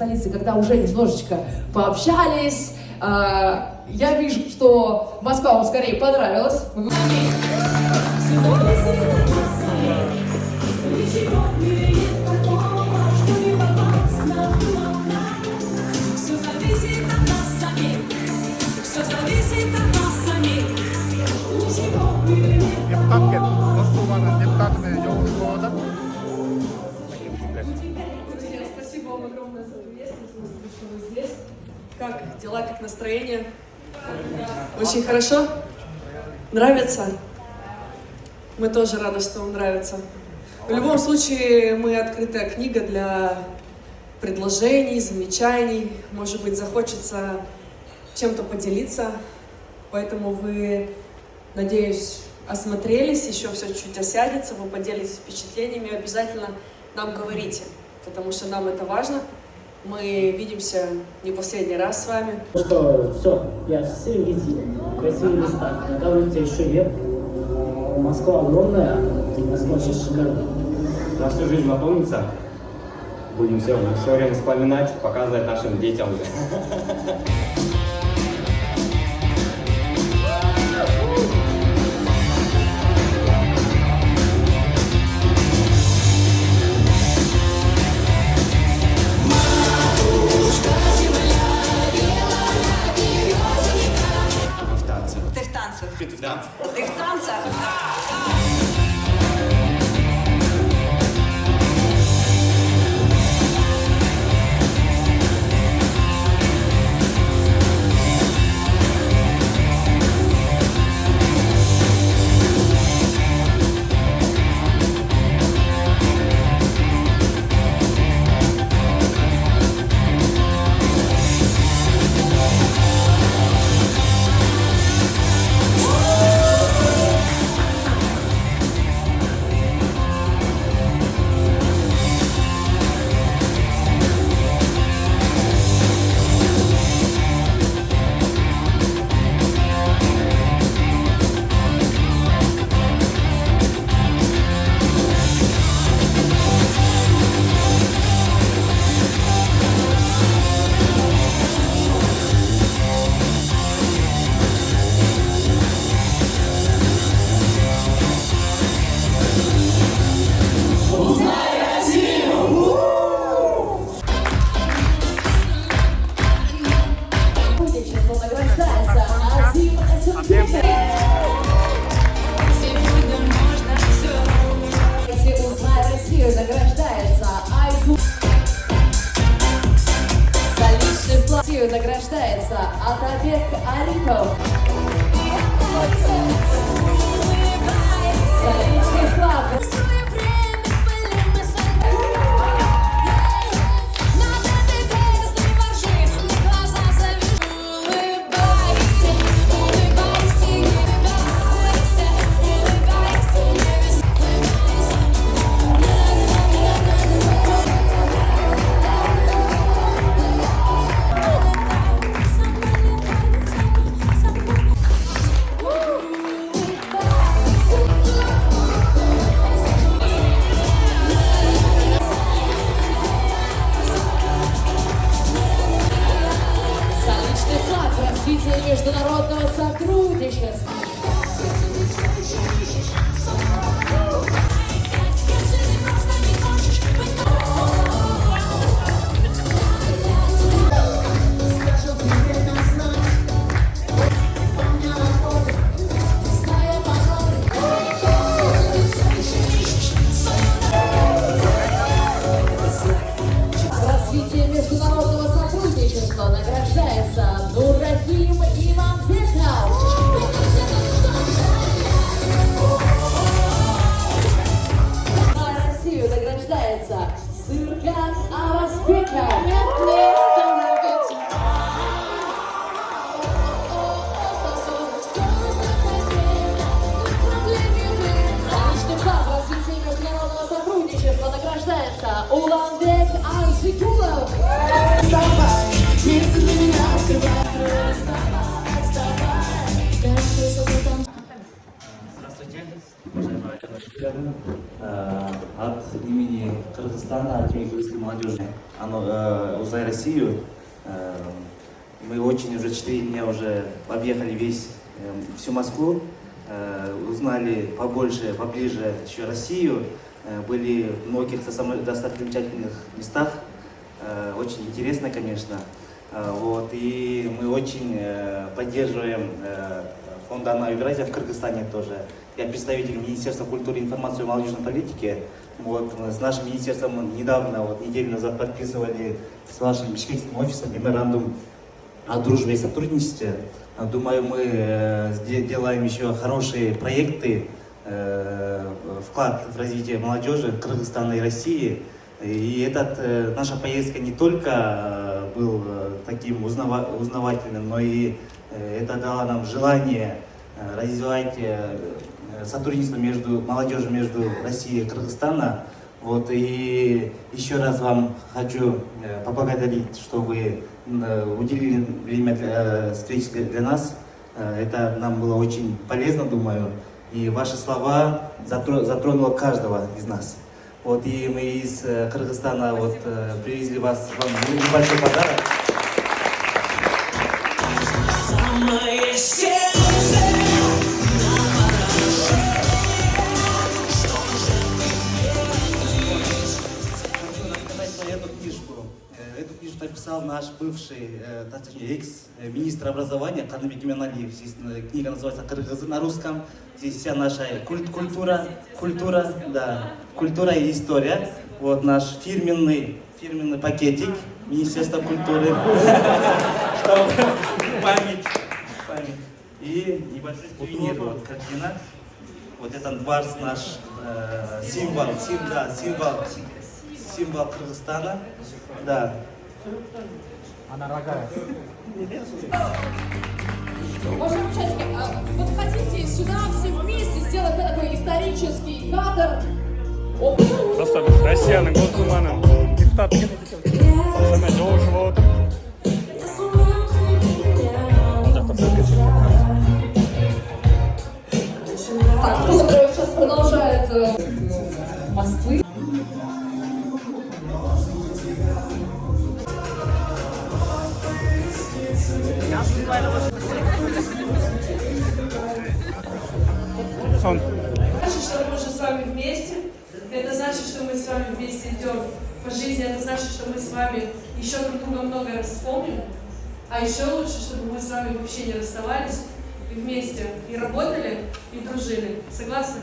столице, когда уже немножечко пообщались, я вижу, что Москва вам скорее понравилась. Спасибо вам огромное за ответственность, что вы здесь. Как дела, как настроение? Очень хорошо? Нравится? Мы тоже рады, что вам нравится. В любом случае, мы открытая книга для предложений, замечаний. Может быть, захочется чем-то поделиться. Поэтому вы, надеюсь, осмотрелись, еще все чуть осядется, вы поделитесь впечатлениями, обязательно нам говорите, потому что нам это важно. Мы видимся не последний раз с вами. Ну что, все, я в Серengeti, красивые места, оказывается, еще нет. Москва огромная, Москва сейчас шикарная. На всю жизнь запомнится. Будем все время вспоминать, показывать нашим детям. Ты в танцах. Ты в танцах? Ты в танцах? Награждается Атабек Арипов. Столичный флаг. Международного сотрудничества. Развитие международного сотрудничества награждается Нурахим Имамбетов. На Россию награждается Сыркан Авазбеков. Личный флаг развития международного сотрудничества награждается Уланбек Арзикулов. Здравствуйте, уважаемые коллеги. От имени Кыргызстана Кыргызстана, от имени кыргызской молодежи, «Узнай Россию». Мы очень уже 4 дня уже объехали всю Москву, узнали побольше, поближе еще Россию, были в многих достопримечательных местах, очень интересно, конечно. И мы очень поддерживаем фонд «Одна Евразия» в Кыргызстане тоже. Я представитель Министерства культуры, информации и молодежной политики. С нашим министерством недавно, неделю назад подписывали с вашим бишкекским офисом меморандум о дружбе и сотрудничестве. Думаю, мы делаем еще хорошие проекты, вклад в развитие молодежи Кыргызстана и России. И наша поездка не только был таким узнавательным, но и это дало нам желание развивать сотрудничество между молодежью, между Россией и Кыргызстаном. И еще раз вам хочу поблагодарить, что вы уделили время для встречи для нас. Это нам было очень полезно, думаю. И ваши слова затронуло каждого из нас. И мы из Кыргызстана привезли вам небольшой подарок. Эту книжку написал наш бывший, точнее, экс-министр образования Каныбек Иманалиев. Здесь книга называется «Кыргызы» на русском. Здесь вся наша культура и история. Наш фирменный пакетик Министерства культуры. Память. И небольшой сувенир, картина. Это дворц наш, символ Кыргызстана. Да. Она рогая. Уважаемые участники, хотите сюда все вместе сделать такой исторический кадр? Достаточно. Россияның Госдуманың депутаты самая жоғышып отыр. Так, кто сейчас продолжает Москвы. Значит, что мы уже с вами вместе. Это значит, что мы с вами вместе идем по жизни. Это значит, что мы с вами еще друг друга много раз вспомним. А еще лучше, чтобы мы с вами вообще не расставались и вместе и работали, и дружили. Согласны?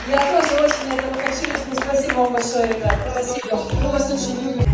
Я тоже очень этого хочу. Спасибо вам большое, ребят. Спасибо. Мы вас очень любим.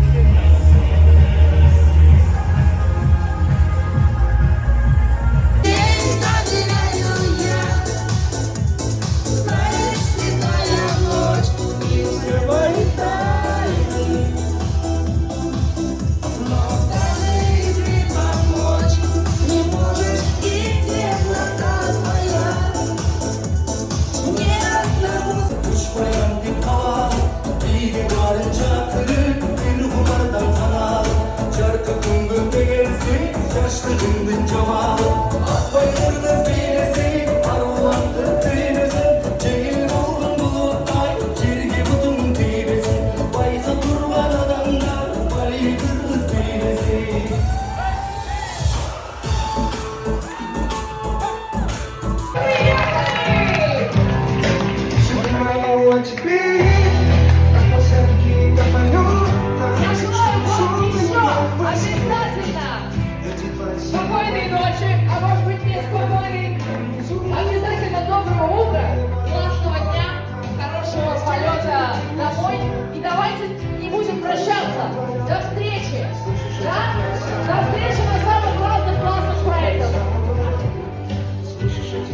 Спокойной ночи, а может быть неспокойной. Обязательно доброго утра, классного дня, хорошего полета домой. И давайте